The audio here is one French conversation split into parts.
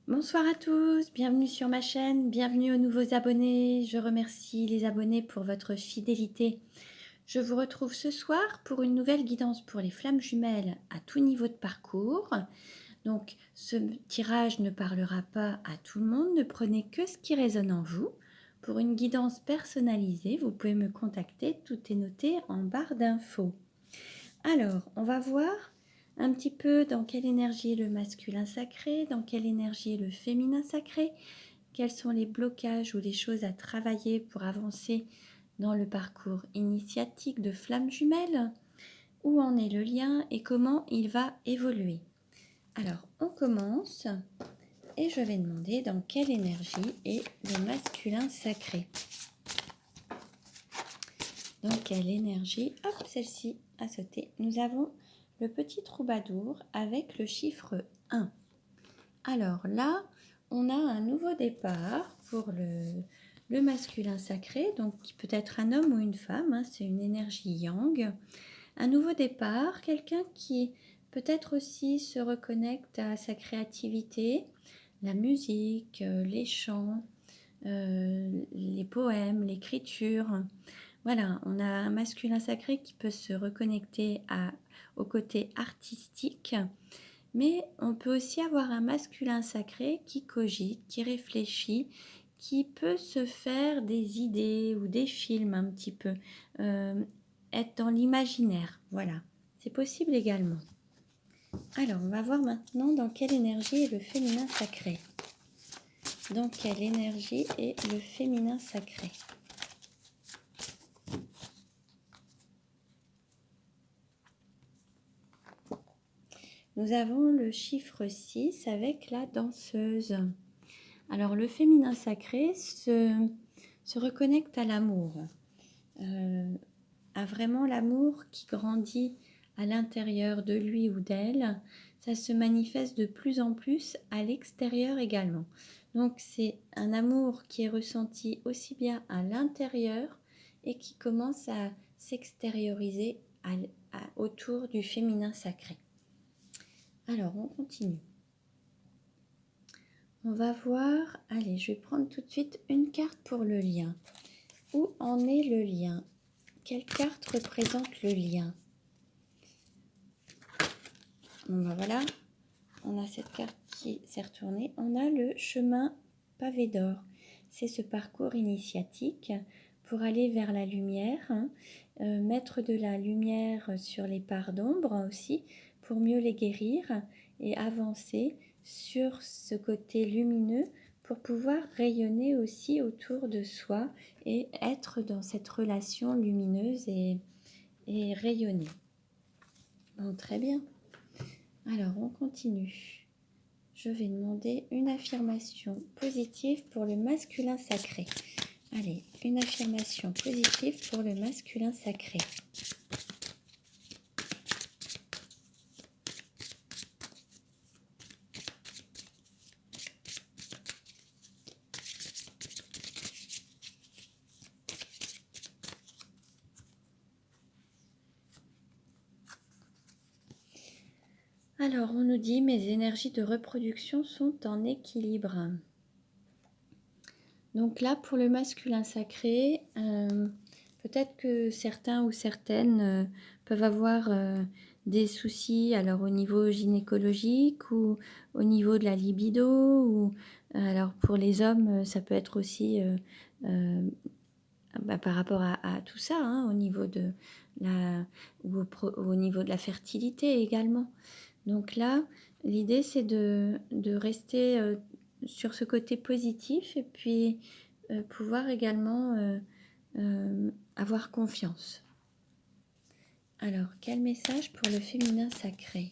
Bonsoir à tous, bienvenue sur ma chaîne, bienvenue aux nouveaux abonnés. Je remercie les abonnés pour votre fidélité. Je vous retrouve ce soir pour une nouvelle guidance pour les flammes jumelles à tout niveau de parcours. Donc, ce tirage ne parlera pas à tout le monde, ne prenez que ce qui résonne en vous. Pour une guidance personnalisée, vous pouvez me contacter, tout est noté en barre d'infos. Alors, on va voir un petit peu dans quelle énergie est le masculin sacré, dans quelle énergie est le féminin sacré, quels sont les blocages ou les choses à travailler pour avancer dans le parcours initiatique de flammes jumelles, où en est le lien et comment il va évoluer. Alors, on commence et je vais demander dans quelle énergie est le masculin sacré. Dans quelle énergie, hop, celle-ci a sauté. Nous avons le petit troubadour avec le chiffre 1. Alors là, on a un nouveau départ pour le masculin sacré, donc qui peut être un homme ou une femme, hein, c'est une énergie yang. Un nouveau départ, quelqu'un qui peut-être aussi se reconnecte à sa créativité, la musique, les chants, les poèmes, l'écriture. Voilà, on a un masculin sacré qui peut se reconnecter au côté artistique, mais on peut aussi avoir un masculin sacré qui cogite, qui réfléchit, qui peut se faire des idées ou des films un petit peu, être dans l'imaginaire. Voilà, c'est possible également. Alors, on va voir maintenant dans quelle énergie est le féminin sacré. Dans quelle énergie est le féminin sacré? Nous avons le chiffre 6 avec la danseuse. Alors, le féminin sacré se reconnecte à l'amour, à vraiment l'amour qui grandit à l'intérieur de lui ou d'elle. Ça se manifeste de plus en plus à l'extérieur également. Donc, c'est un amour qui est ressenti aussi bien à l'intérieur et qui commence à s'extérioriser autour du féminin sacré. Alors, on continue. On va voir, allez, je vais prendre tout de suite une carte pour le lien. Où en est le lien? Quelle carte représente le lien? Bon ben voilà, on a cette carte qui s'est retournée. On a le chemin pavé d'or. C'est ce parcours initiatique pour aller vers la lumière, hein, mettre de la lumière sur les parts d'ombre aussi, pour mieux les guérir et avancer sur ce côté lumineux pour pouvoir rayonner aussi autour de soi et être dans cette relation lumineuse et rayonner. Bon, très bien. Alors, on continue. Je vais demander une affirmation positive pour le masculin sacré. Allez, une affirmation positive pour le masculin sacré. Alors, on nous dit, mes énergies de reproduction sont en équilibre. Donc là, pour le masculin sacré, peut-être que certains ou certaines peuvent avoir des soucis, alors au niveau gynécologique ou au niveau de la libido, ou alors pour les hommes, ça peut être aussi par rapport à tout ça, hein, au niveau de au niveau de la fertilité également. Donc là, l'idée, c'est de rester sur ce côté positif et puis pouvoir également avoir confiance. Alors, quel message pour le féminin sacré?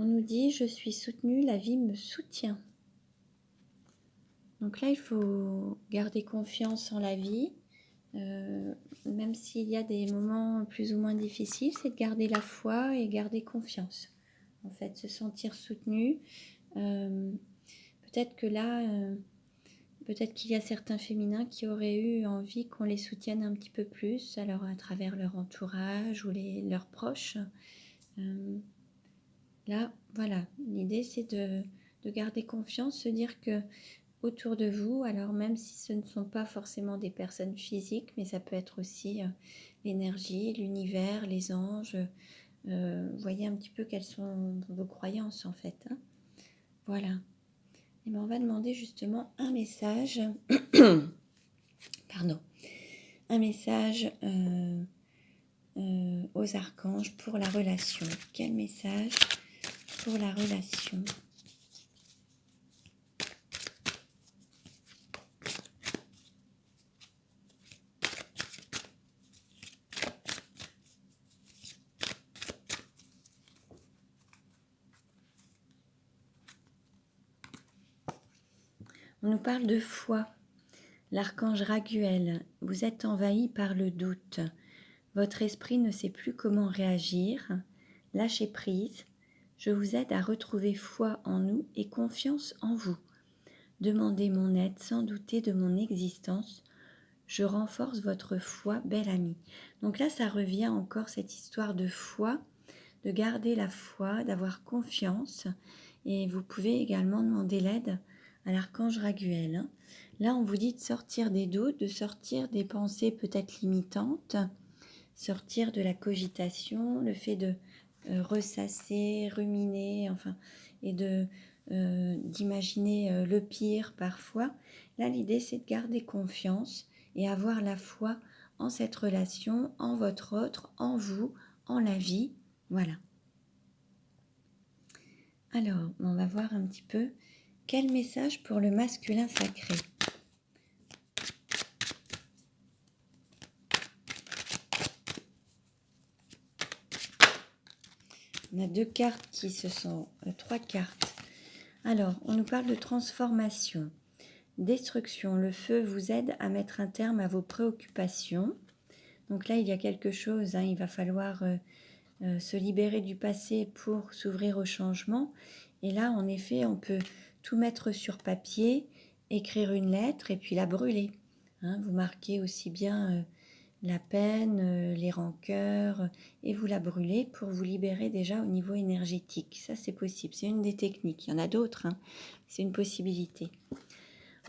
On nous dit, je suis soutenue, la vie me soutient. Donc là, il faut garder confiance en la vie, même s'il y a des moments plus ou moins difficiles, c'est de garder la foi et garder confiance. En fait, se sentir soutenu, Peut-être que là, peut-être qu'il y a certains féminins qui auraient eu envie qu'on les soutienne un petit peu plus, alors à travers leur entourage ou leurs proches. Là, voilà, l'idée c'est de garder confiance, se dire que autour de vous, alors même si ce ne sont pas forcément des personnes physiques, mais ça peut être aussi l'énergie, l'univers, les anges. Voyez un petit peu quelles sont vos croyances en fait. Hein. Voilà. Et bien on va demander justement un message, pardon, un message aux archanges pour la relation. Quel message pour la relation? On nous parle de foi. L'archange Raguel, vous êtes envahi par le doute. Votre esprit ne sait plus comment réagir. Lâchez prise. Je vous aide à retrouver foi en nous et confiance en vous. Demandez mon aide sans douter de mon existence. Je renforce votre foi, belle amie. Donc là, ça revient encore cette histoire de foi, de garder la foi, d'avoir confiance. Et vous pouvez également demander l'aide à l'archange Raguel. Hein. Là, on vous dit de sortir des doutes, de sortir des pensées peut-être limitantes, sortir de la cogitation, le fait de ressasser, ruminer, enfin, et d'imaginer le pire parfois. Là, l'idée, c'est de garder confiance et avoir la foi en cette relation, en votre autre, en vous, en la vie. Voilà. Alors, on va voir un petit peu quel message pour le masculin sacré. On a deux cartes qui se sont... trois cartes. Alors, on nous parle de transformation. Destruction. Le feu vous aide à mettre un terme à vos préoccupations. Donc là, il y a quelque chose. Hein, il va falloir se libérer du passé pour s'ouvrir au changement. Et là, en effet, on peut tout mettre sur papier, écrire une lettre et puis la brûler. Hein, vous marquez aussi bien la peine, les rancœurs, et vous la brûlez pour vous libérer déjà au niveau énergétique. Ça, c'est possible. C'est une des techniques. Il y en a d'autres. Hein. C'est une possibilité.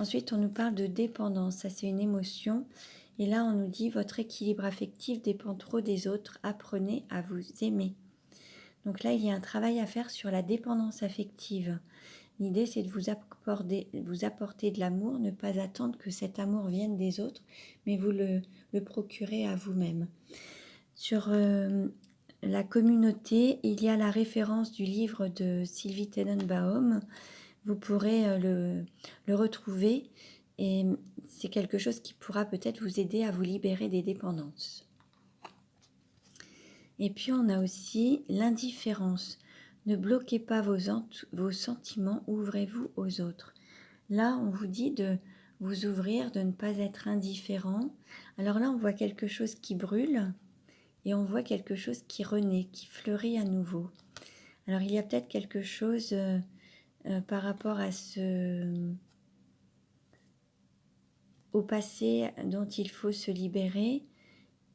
Ensuite, on nous parle de dépendance. Ça, c'est une émotion. Et là, on nous dit, votre équilibre affectif dépend trop des autres. Apprenez à vous aimer. Donc là, il y a un travail à faire sur la dépendance affective. L'idée, c'est de vous apporter de l'amour, ne pas attendre que cet amour vienne des autres, mais vous le procurer à vous-même. Sur la communauté, il y a la référence du livre de Sylvie Tenenbaum. Vous pourrez le retrouver et c'est quelque chose qui pourra peut-être vous aider à vous libérer des dépendances. Et puis on a aussi l'indifférence. Ne bloquez pas vos sentiments, ouvrez-vous aux autres. Là, on vous dit de vous ouvrir, de ne pas être indifférent. Alors là, on voit quelque chose qui brûle et on voit quelque chose qui renaît, qui fleurit à nouveau. Alors il y a peut-être quelque chose par rapport à au passé dont il faut se libérer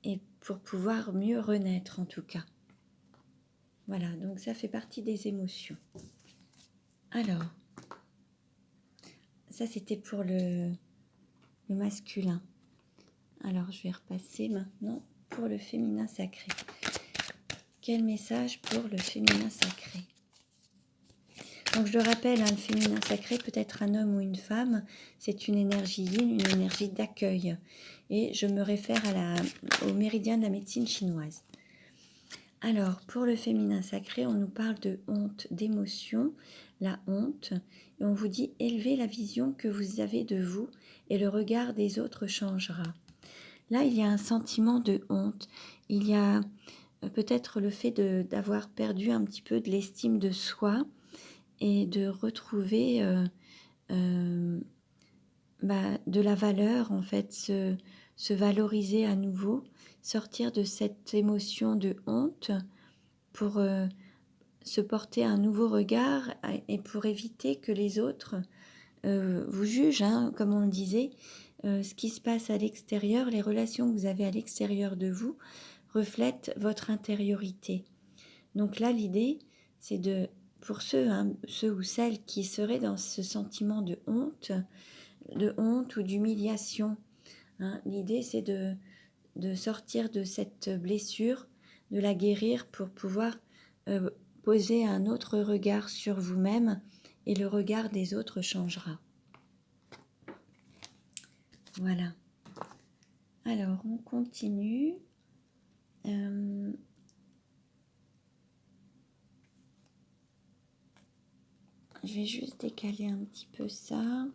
et pour pouvoir mieux renaître en tout cas. Voilà, donc ça fait partie des émotions. Alors, ça c'était pour le masculin. Alors, je vais repasser maintenant pour le féminin sacré. Quel message pour le féminin sacré? Donc, je le rappelle, hein, le féminin sacré peut être un homme ou une femme. C'est une énergie yin, une énergie d'accueil. Et je me réfère au méridien de la médecine chinoise. Alors, pour le féminin sacré, on nous parle de honte, d'émotion, la honte. Et on vous dit, élevez la vision que vous avez de vous et le regard des autres changera. Là, il y a un sentiment de honte. Il y a peut-être le fait d'avoir perdu un petit peu de l'estime de soi et de retrouver de la valeur, en fait, se valoriser à nouveau, sortir de cette émotion de honte pour se porter un nouveau regard et pour éviter que les autres vous jugent, hein, comme on le disait. Ce qui se passe à l'extérieur, les relations que vous avez à l'extérieur de vous reflètent votre intériorité. Donc là, l'idée, c'est pour ceux, hein, ceux ou celles qui seraient dans ce sentiment de honte ou d'humiliation, hein, l'idée, c'est de sortir de cette blessure, de la guérir pour pouvoir poser un autre regard sur vous-même et le regard des autres changera. Voilà. Alors, on continue. Je vais juste décaler un petit peu ça.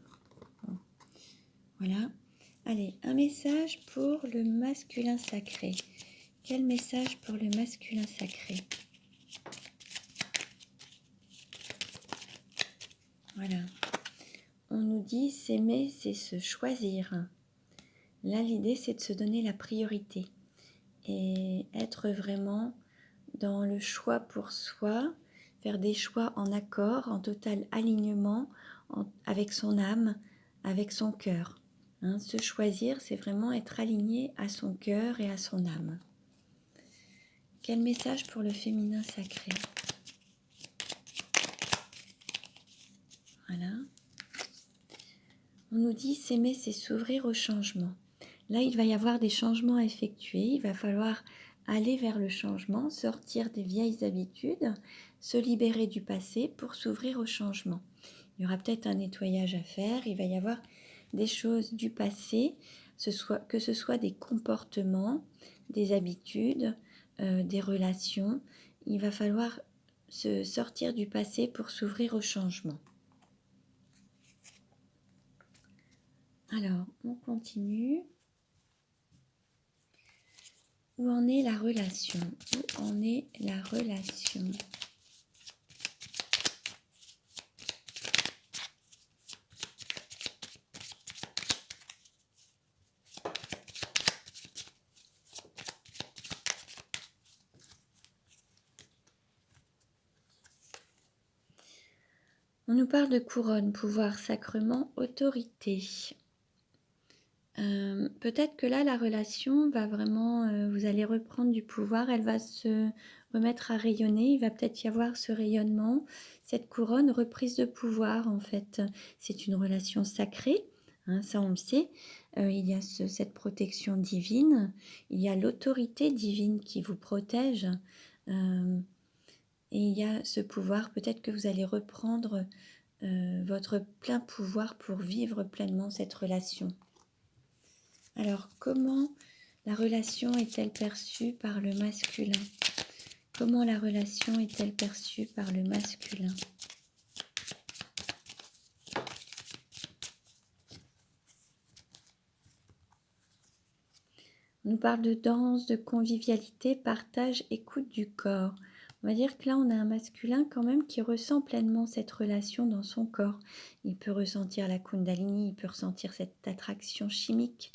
Bon. Voilà. Allez, un message pour le masculin sacré. Quel message pour le masculin sacré? Voilà. On nous dit s'aimer, c'est se choisir. Là, l'idée, c'est de se donner la priorité et être vraiment dans le choix pour soi, faire des choix en accord, en total alignement avec son âme, avec son cœur. Hein, se choisir, c'est vraiment être aligné à son cœur et à son âme. Quel message pour le féminin sacré? Voilà. On nous dit s'aimer, c'est s'ouvrir au changement. Là, il va y avoir des changements à effectuer. Il va falloir aller vers le changement, sortir des vieilles habitudes, se libérer du passé pour s'ouvrir au changement. Il y aura peut-être un nettoyage à faire. Il va y avoir des choses du passé, que ce soit des comportements, des habitudes, des relations. Il va falloir se sortir du passé pour s'ouvrir au changement. Alors, on continue. Où en est la relation? Où en est la relation? On nous parle de couronne, pouvoir, sacrement, autorité. Peut-être que là, la relation va vraiment, vous allez reprendre du pouvoir, elle va se remettre à rayonner, il va peut-être y avoir ce rayonnement, cette couronne, reprise de pouvoir en fait. C'est une relation sacrée, hein, ça on le sait. Il y a cette protection divine, il y a l'autorité divine qui vous protège, et il y a ce pouvoir, peut-être que vous allez reprendre votre plein pouvoir pour vivre pleinement cette relation. Alors, comment la relation est-elle perçue par le masculin? Comment la relation est-elle perçue par le masculin? On nous parle de danse, de convivialité, partage, écoute du corps. On va dire que là, on a un masculin quand même qui ressent pleinement cette relation dans son corps. Il peut ressentir la Kundalini, il peut ressentir cette attraction chimique,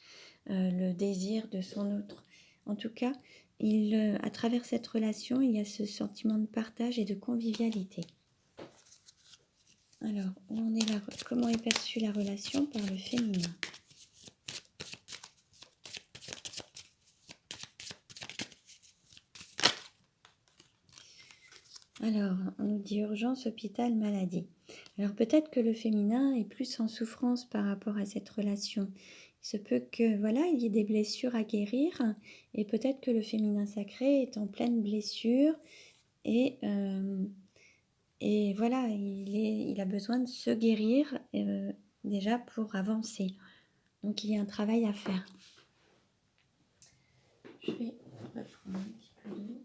le désir de son autre. En tout cas, à travers cette relation, il y a ce sentiment de partage et de convivialité. Alors, comment est perçue la relation par le féminin? Alors, on nous dit urgence, hôpital, maladie. Alors peut-être que le féminin est plus en souffrance par rapport à cette relation. Il se peut que, voilà, il y ait des blessures à guérir et peut-être que le féminin sacré est en pleine blessure et voilà, il a besoin de se guérir déjà pour avancer. Donc il y a un travail à faire. Je vais reprendre un petit peu d'eau.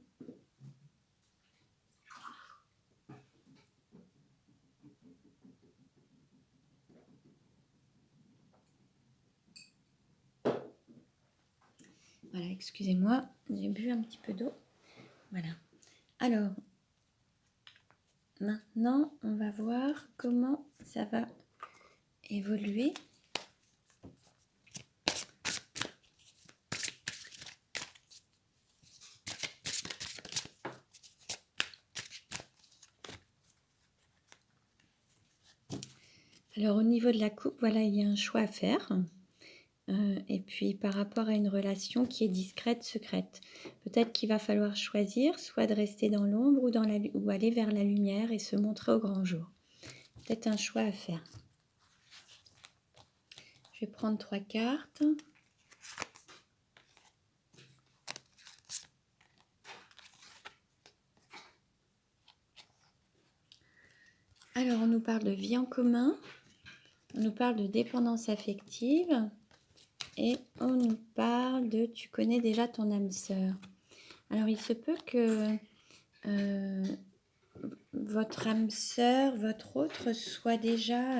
Voilà, excusez-moi, j'ai bu un petit peu d'eau. Voilà. Alors, maintenant, on va voir comment ça va évoluer. Alors au niveau de la coupe, voilà, il y a un choix à faire. Et puis par rapport à une relation qui est discrète, secrète. Peut-être qu'il va falloir choisir soit de rester dans l'ombre ou, ou aller vers la lumière et se montrer au grand jour. Peut-être un choix à faire. Je vais prendre 3 cartes. Alors, on nous parle de vie en commun, on nous parle de dépendance affective et on nous parle de tu connais déjà ton âme sœur. Alors, il se peut que votre âme sœur, votre autre, soit déjà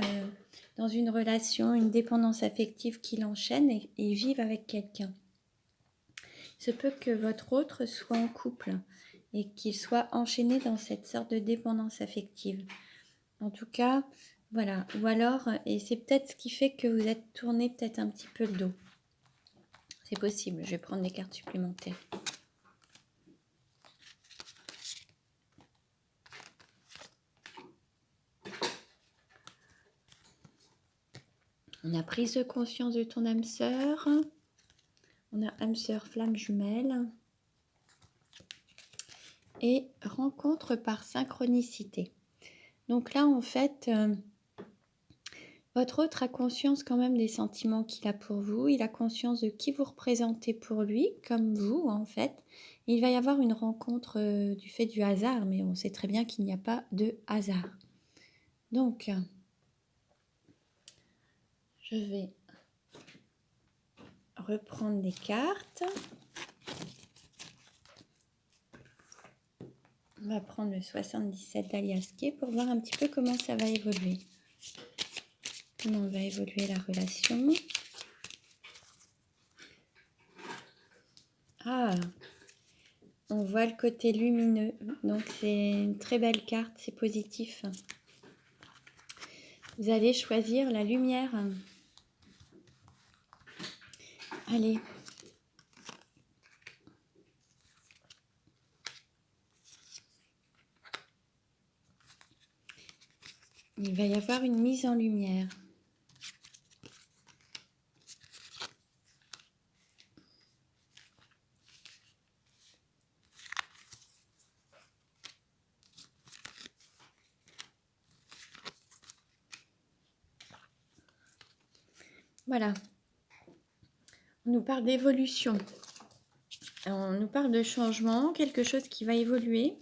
dans une relation, une dépendance affective qui l'enchaîne et vive avec quelqu'un. Il se peut que votre autre soit en couple et qu'il soit enchaîné dans cette sorte de dépendance affective. En tout cas, voilà. Ou alors, et c'est peut-être ce qui fait que vous êtes tourné peut-être un petit peu le dos. C'est possible. Je vais prendre des cartes supplémentaires. On a prise de conscience de ton âme sœur. On a âme sœur flamme jumelle. Et rencontre par synchronicité. Donc là, en fait, votre autre a conscience quand même des sentiments qu'il a pour vous. Il a conscience de qui vous représentez pour lui, comme vous, en fait. Il va y avoir une rencontre du fait du hasard, mais on sait très bien qu'il n'y a pas de hasard. Donc, je vais reprendre les cartes. On va prendre le 77 d'Alias Kay pour voir un petit peu comment ça va évoluer. Comment va évoluer la relation. Ah, on voit le côté lumineux. Donc, c'est une très belle carte, c'est positif. Vous allez choisir la lumière. Allez. Il va y avoir une mise en lumière. Voilà. On nous parle d'évolution. On nous parle de changement, quelque chose qui va évoluer.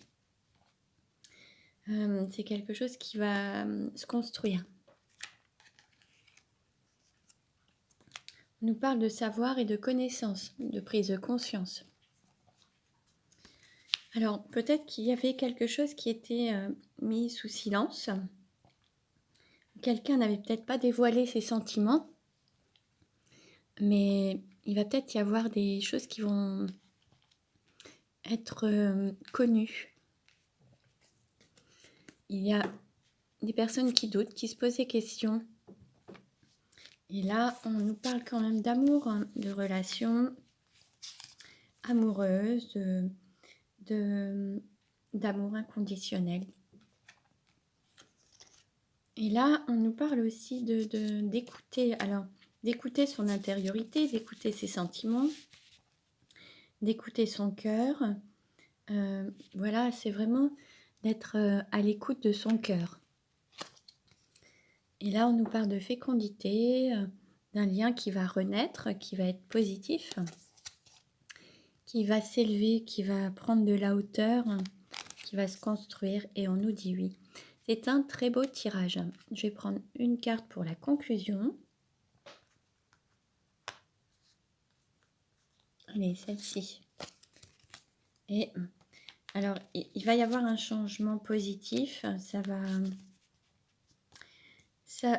C'est quelque chose qui va se construire. On nous parle de savoir et de connaissance, de prise de conscience. Alors, peut-être qu'il y avait quelque chose qui était mis sous silence. Quelqu'un n'avait peut-être pas dévoilé ses sentiments, mais il va peut-être y avoir des choses qui vont être connues. Il y a des personnes qui doutent, qui se posent des questions. Et là, on nous parle quand même d'amour, hein, de relations amoureuses, d'amour inconditionnel. Et là, on nous parle aussi d'écouter, alors d'écouter son intériorité, d'écouter ses sentiments, d'écouter son cœur. Voilà, c'est vraiment d'être à l'écoute de son cœur. Et là, on nous parle de fécondité, d'un lien qui va renaître, qui va être positif, qui va s'élever, qui va prendre de la hauteur, qui va se construire. Et on nous dit oui. C'est un très beau tirage. Je vais prendre une carte pour la conclusion. Allez, celle-ci. Et alors, il va y avoir un changement positif.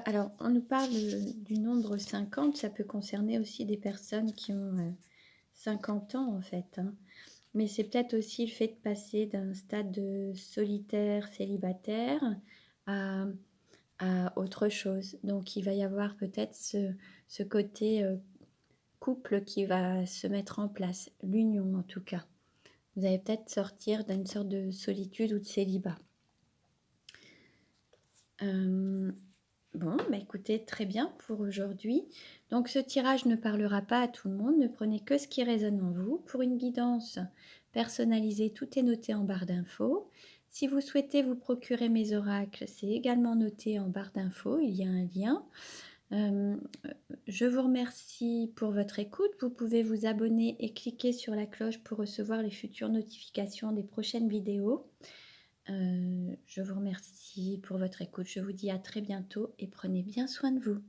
Alors, on nous parle du nombre 50. Ça peut concerner aussi des personnes qui ont 50 ans, en fait. Hein. Mais c'est peut-être aussi le fait de passer d'un stade de solitaire, célibataire, à autre chose. Donc, il va y avoir peut-être ce côté couple qui va se mettre en place, l'union en tout cas. Vous allez peut-être sortir d'une sorte de solitude ou de célibat. Bon, Bon, bah écoutez, très bien pour aujourd'hui. Donc ce tirage ne parlera pas à tout le monde, ne prenez que ce qui résonne en vous. Pour une guidance personnalisée, tout est noté en barre d'infos. Si vous souhaitez vous procurer mes oracles, c'est également noté en barre d'infos, il y a un lien. Euh, je vous remercie pour votre écoute. Vous pouvez vous abonner et cliquer sur la cloche pour recevoir les futures notifications des prochaines vidéos. Je vous remercie pour votre écoute. Je vous dis à très bientôt et prenez bien soin de vous.